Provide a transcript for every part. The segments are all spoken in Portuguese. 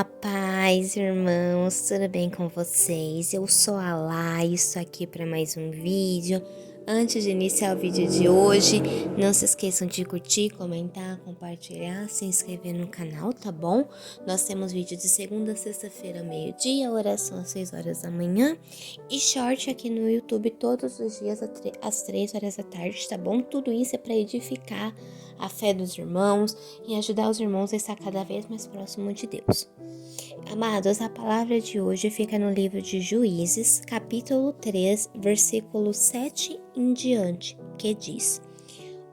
A paz, irmãos, tudo bem com vocês? Eu sou a Lai, estou aqui para mais um vídeo. Antes de iniciar o vídeo de hoje, não se esqueçam de curtir, comentar, compartilhar, se inscrever no canal, tá bom? Nós temos vídeo de segunda a sexta-feira, meio-dia, oração às 6 horas da manhã e short aqui no YouTube todos os dias às 3 horas da tarde, tá bom? Tudo isso é para edificar a fé dos irmãos e ajudar os irmãos a estar cada vez mais próximo de Deus. Amados, a palavra de hoje fica no livro de Juízes, capítulo 3, versículo 7 em diante, que diz: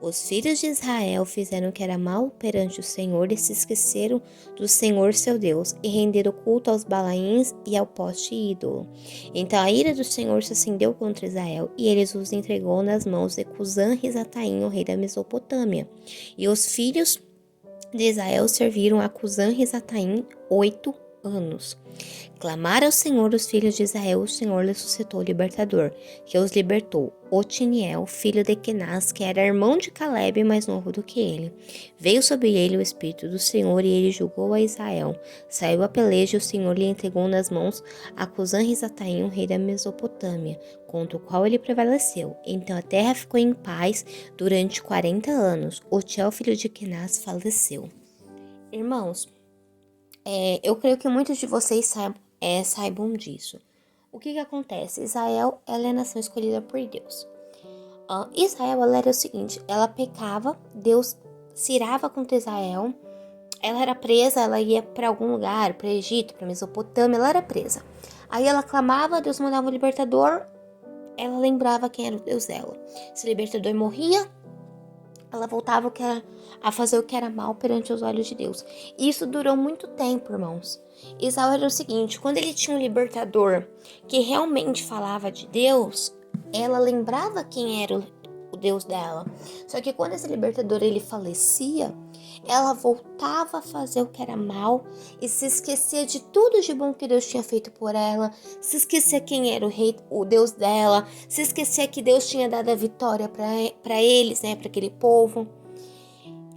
Os filhos de Israel fizeram o que era mal perante o Senhor e se esqueceram do Senhor seu Deus e renderam culto aos Balaíns e ao poste ídolo. Então a ira do Senhor se acendeu contra Israel e eles os entregou nas mãos de Cusã-Risataim, o rei da Mesopotâmia. E os filhos de Israel serviram a Cusã-Risataim 8 anos. Clamaram ao Senhor os filhos de Israel, o Senhor lhes suscitou o libertador, que os libertou, Otiniel, filho de Kenaz, que era irmão de Calebe, mais novo do que ele. Veio sobre ele o Espírito do Senhor e ele julgou a Israel. Saiu a peleja e o Senhor lhe entregou nas mãos a Cusã-Risataim, o rei da Mesopotâmia, contra o qual ele prevaleceu. Então a terra ficou em paz durante 40 anos. Otiel, filho de Kenaz, faleceu. Irmãos, eu creio que muitos de vocês saibam disso. O que acontece? Israel, ela é a nação escolhida por Deus. Israel, ela era o seguinte, ela pecava, Deus se irava contra Israel, ela era presa, ela ia para algum lugar, para Egito, para Mesopotâmia, ela era presa. Aí ela clamava, Deus mandava o libertador, ela lembrava quem era o Deus dela. Se o libertador morria, ela voltava a fazer o que era mal perante os olhos de Deus. E isso durou muito tempo, irmãos. Israel era o seguinte, quando ele tinha um libertador que realmente falava de Deus, ela lembrava quem era o Deus dela. Só que quando esse libertador ele falecia, ela voltava a fazer o que era mal e se esquecia de tudo de bom que Deus tinha feito por ela, se esquecia quem era o Deus dela, se esquecia que Deus tinha dado a vitória para eles, né, para aquele povo.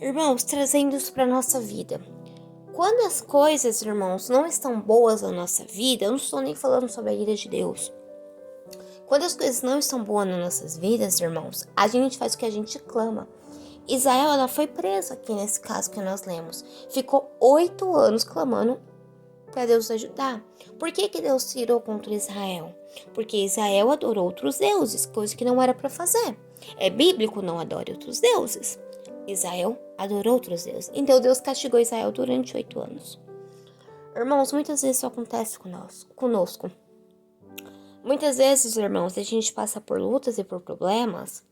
Irmãos, trazendo isso para nossa vida. Quando as coisas, irmãos, não estão boas na nossa vida, eu não estou nem falando sobre a ira de Deus. Quando as coisas não estão boas nas nossas vidas, irmãos, a gente faz o que a gente clama. Israel, ela foi presa aqui nesse caso que nós lemos. Ficou 8 anos clamando para Deus ajudar. Por que Deus se irou contra Israel? Porque Israel adorou outros deuses, coisa que não era para fazer. É bíblico, não adore outros deuses. Israel adorou outros deuses. Então Deus castigou Israel durante 8 anos. Irmãos, muitas vezes isso acontece conosco. Muitas vezes, irmãos, a gente passa por lutas e por problemas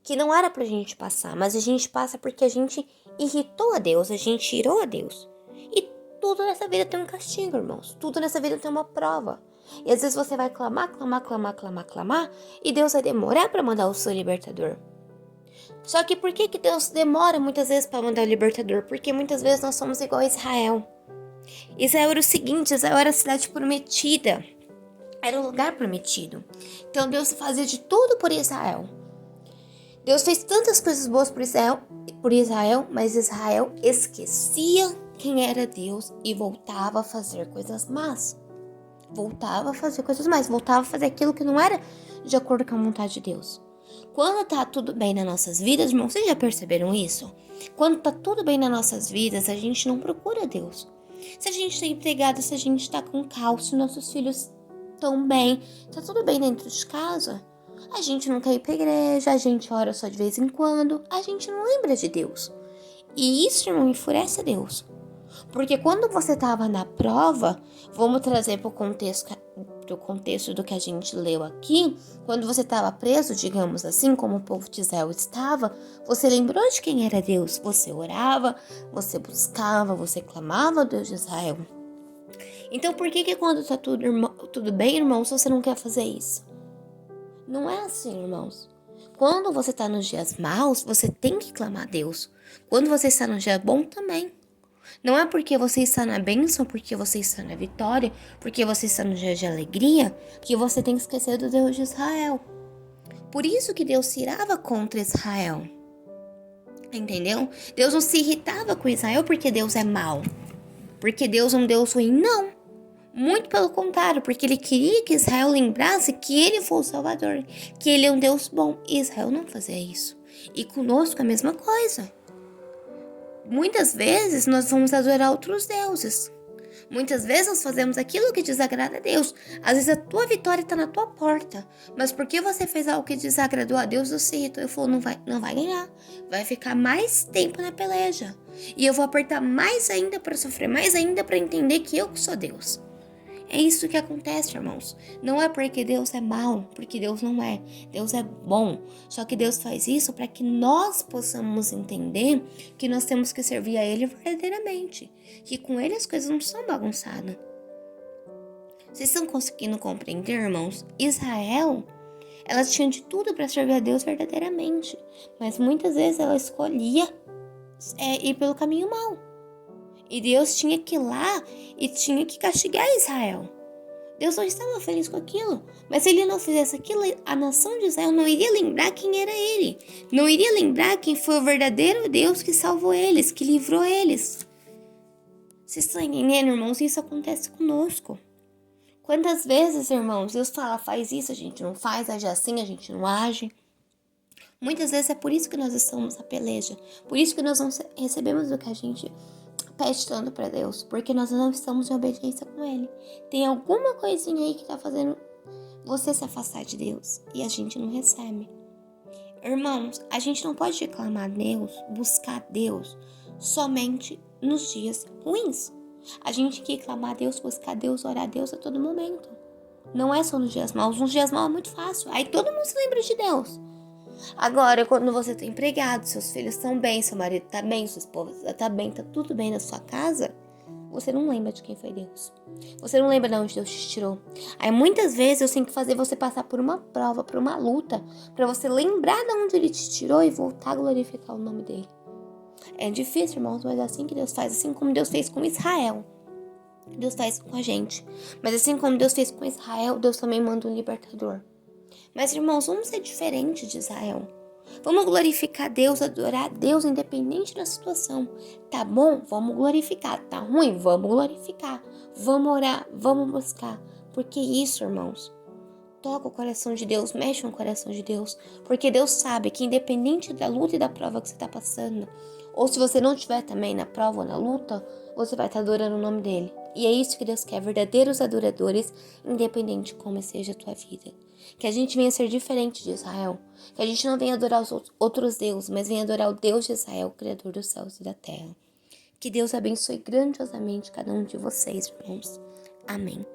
que não era pra gente passar, mas a gente passa porque a gente irritou a Deus, a gente irou a Deus. E tudo nessa vida tem um castigo, irmãos. Tudo nessa vida tem uma prova. E às vezes você vai clamar, e Deus vai demorar para mandar o seu libertador. Só que por que Deus demora muitas vezes para mandar o libertador? Porque muitas vezes nós somos igual a Israel. Israel era o seguinte, Israel era a cidade prometida. Era o lugar prometido. Então Deus fazia de tudo por Israel. Deus fez tantas coisas boas por Israel, mas Israel esquecia quem era Deus e voltava a fazer coisas más. Voltava a fazer aquilo que não era de acordo com a vontade de Deus. Quando tá tudo bem nas nossas vidas, irmãos, vocês já perceberam isso? Quando tá tudo bem nas nossas vidas, a gente não procura Deus. Se a gente tá empregado, se a gente tá com cálcio, nossos filhos estão bem, tá tudo bem dentro de casa, a gente não quer ir pra igreja, a gente ora só de vez em quando, a gente não lembra de Deus. E isso, irmão, enfurece a Deus. Porque quando você estava na prova, vamos trazer para o contexto do que a gente leu aqui, quando você estava preso, digamos assim, como o povo de Israel estava, você lembrou de quem era Deus. Você orava, você buscava, você clamava ao Deus de Israel. Então por que quando está tudo bem, irmãos, você não quer fazer isso? Não é assim, irmãos. Quando você está nos dias maus, você tem que clamar a Deus. Quando você está no dia bom, também. Não é porque você está na bênção, porque você está na vitória, porque você está no dia de alegria, que você tem que esquecer do Deus de Israel. Por isso que Deus se irava contra Israel. Entendeu? Deus não se irritava com Israel porque Deus é mau. porque Deus é um Deus ruim, não. Muito pelo contrário, porque ele queria que Israel lembrasse que ele foi o Salvador, que ele é um Deus bom. E Israel não fazia isso. E conosco é a mesma coisa. Muitas vezes nós vamos adorar outros deuses. Muitas vezes nós fazemos aquilo que desagrada a Deus. Às vezes a tua vitória está na tua porta. Mas porque você fez algo que desagradou a Deus, você irritou e falou, não vai ganhar. Vai ficar mais tempo na peleja. E eu vou apertar mais ainda para sofrer, mais ainda para entender que eu sou Deus. É isso que acontece, irmãos. Não é porque Deus é mau, porque Deus não é. Deus é bom. Só que Deus faz isso para que nós possamos entender que nós temos que servir a Ele verdadeiramente. Que com Ele as coisas não são bagunçadas. Vocês estão conseguindo compreender, irmãos? Israel, ela tinha de tudo para servir a Deus verdadeiramente. Mas muitas vezes ela escolhia ir pelo caminho mau. E Deus tinha que ir lá e tinha que castigar Israel. Deus não estava feliz com aquilo. Mas se ele não fizesse aquilo, a nação de Israel não iria lembrar quem era ele. Não iria lembrar quem foi o verdadeiro Deus que salvou eles, que livrou eles. Vocês estão entendendo, irmãos? Isso acontece conosco. Quantas vezes, irmãos, Deus fala, faz isso, a gente não faz, age assim, a gente não age. Muitas vezes é por isso que nós estamos na peleja. Por isso que nós não recebemos o que a gente pede tanto para Deus, porque nós não estamos em obediência com Ele. Tem alguma coisinha aí que tá fazendo você se afastar de Deus e a gente não recebe. Irmãos, a gente não pode reclamar Deus, buscar Deus somente nos dias ruins. A gente tem que clamar a Deus, buscar Deus, orar a Deus a todo momento. Não é só nos dias maus. Nos dias maus é muito fácil. Aí todo mundo se lembra de Deus. Agora, quando você tá empregado, seus filhos estão bem, seu marido tá bem, sua esposa tá bem, tá tudo bem na sua casa, você não lembra de quem foi Deus. Você não lembra de onde Deus te tirou. Aí muitas vezes eu tenho que fazer você passar por uma prova, por uma luta, pra você lembrar de onde Ele te tirou e voltar a glorificar o nome dEle. É difícil, irmãos, mas é assim que Deus faz, assim como Deus fez com Israel. Deus faz com a gente. Mas assim como Deus fez com Israel, Deus também manda um libertador. Mas, irmãos, vamos ser diferentes de Israel. Vamos glorificar Deus, adorar Deus, independente da situação. Tá bom? Vamos glorificar. Tá ruim? Vamos glorificar. Vamos orar, vamos buscar. Porque isso, irmãos, toca o coração de Deus, mexe no coração de Deus. Porque Deus sabe que independente da luta e da prova que você tá passando, ou se você não estiver também na prova ou na luta, você vai estar adorando o nome dEle. E é isso que Deus quer, verdadeiros adoradores, independente de como seja a tua vida. Que a gente venha ser diferente de Israel. Que a gente não venha adorar os outros deuses, mas venha adorar o Deus de Israel, o Criador dos céus e da terra. Que Deus abençoe grandiosamente cada um de vocês, irmãos. Amém.